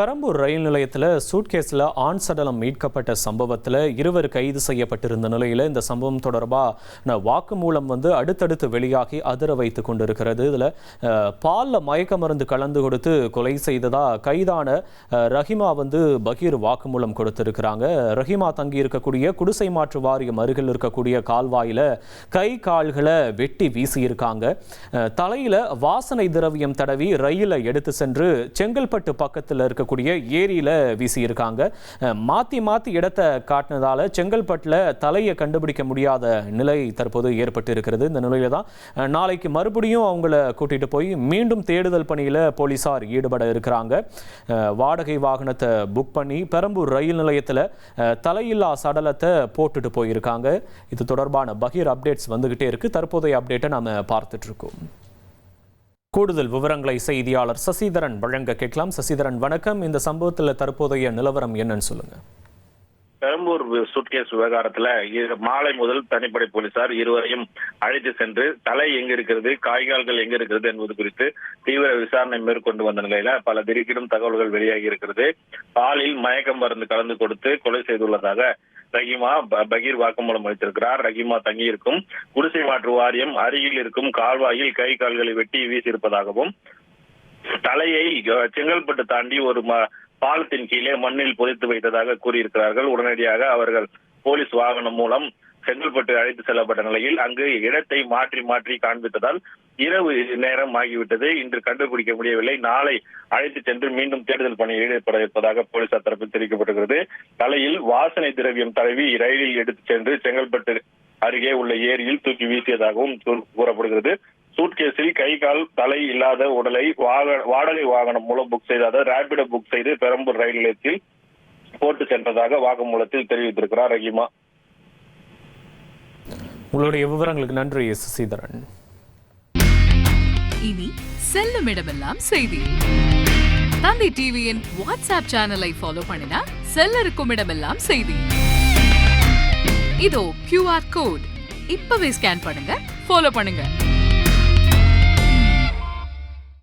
பெரம்பூர் ரயில் நிலையத்தில் சூட்கேஸில் ஆண் சடலம் மீட்கப்பட்ட சம்பவத்தில் 2 கைது செய்யப்பட்டிருந்த நிலையில் இந்த சம்பவம் தொடர்பான வாக்குமூலம் அடுத்தடுத்து வெளியாகி அதிர வைத்து கொண்டிருக்கிறது. இதில் பாலில் மயக்க மருந்து கலந்து கொடுத்து கொலை செய்ததா கைதான ரஹிமா பகீர் வாக்குமூலம் கொடுத்திருக்கிறாங்க. ரஹிமா தங்கி இருக்கக்கூடிய குடிசை மாற்று வாரியம் அருகில் இருக்கக்கூடிய கால்வாயில் கை கால்களை வெட்டி வீசியிருக்காங்க. தலையில் வாசனை திரவியம் தடவி ரயிலை எடுத்து சென்று செங்கல்பட்டு பக்கத்தில் இருக்க ஏரியில வீசியிருக்காங்க. மாத்தி இடத்தை காட்டினதால செங்கல்பட்டுல தலையை கண்டுபிடிக்க முடியாத நிலை தற்போது ஏற்பட்டு இருக்கிறது. இந்த நிலையில தான் நாளைக்கு மறுபடியும் அவங்கள கூட்டிட்டு போய் மீண்டும் தேடுதல் பணியில போலீசார் ஈடுபட இருக்கிறாங்க. வாடகை வாகனத்தை புக் பண்ணி பெரம்பூர் ரயில் நிலையத்தில் தலையில்லா சடலத்தை போட்டுட்டு போயிருக்காங்க. இது தொடர்பான பகீர் அப்டேட்ஸ் வந்துகிட்டே இருக்கு. தற்போதைய அப்டேட்டை நாம பார்த்துட்டு இருக்கோம். கூடுதல் விவரங்களை செய்தியாளர் சசிதரன் வழங்க கேட்கலாம். சசிதரன் வணக்கம். இந்த சம்பவத்தில் தற்போதைய நிலவரம் என்னன்னு சொல்லுங்க. பெரம்பூர் சூட்கேஸ் விவகாரத்துல மாலை முதல் தனிப்படை போலீசார் இருவரையும் அழைத்து சென்று தலை எங்க இருக்கிறது, காய்கால்கள் எங்க இருக்கிறது என்பது குறித்து தீவிர விசாரணை மேற்கொண்டு வந்த நிலையில பல திடுக்கிடும் தகவல்கள் வெளியாகி இருக்கிறது. பாலில் மயக்கம் மருந்து கலந்து கொடுத்து கொலை செய்துள்ளதாக ரஹிமா பகீர் வாக்குமூலம் அளித்திருக்கிறார். ரஹிமா தங்கியிருக்கும் குடிசை மாற்று வாரியம் அருகில் இருக்கும் கால்வாயில் கை கால்களை வெட்டி வீசியிருப்பதாகவும் தலையை செங்கல்பட்டு தாண்டி ஒரு பாலத்தின் கீழே மண்ணில் புதைத்து வைத்ததாக கூறியிருக்கிறார்கள். உடனடியாக அவர்கள் போலீஸ் வாகனம் மூலம் செங்கல்பட்டு அழைத்து செல்லப்பட்ட நிலையில் அங்கு இடத்தை மாற்றி காண்பித்ததால் இரவு நேரம் ஆகிவிட்டது. இன்று கண்டுபிடிக்க முடியவில்லை. நாளை அழைத்து சென்று மீண்டும் தேடுதல் பணியில் ஈடுபட இருப்பதாக போலீசார் தரப்பில் தெரிவிக்கப்பட்டிருக்கிறது. தலையில் வாசனை திரவியம் தடவி ரயிலில் எடுத்து சென்று செங்கல்பட்டு அருகே உள்ள ஏரியில் தூக்கி வீசியதாகவும் கூறப்படுகிறது. சூட்கேஸில் கை கால் தலை இல்லாத உடலை வாடகை வாகனம் மூலம் புக் செய்த ரேபிடோ புக் செய்து பெரம்பூர் ரயில் நிலையத்தில் போட்டு சென்றதாக வாக்குமூலத்தில் தெரிவித்திருக்கிறார் ரஹிமா. உங்களுடைய விவரங்களுக்கு நன்றி சசிதரன். இனி செல்லும் இடமெல்லாம் செய்தி. தந்தி டிவியின் வாட்ஸ்அப் சேனலை ஃபாலோ பண்ணினா செல்ல இருக்கும் இடமெல்லாம் செய்தி. இதோ QR கோட் இப்பவே ஸ்கேன் பண்ணுங்க, ஃபாலோ பண்ணுங்க.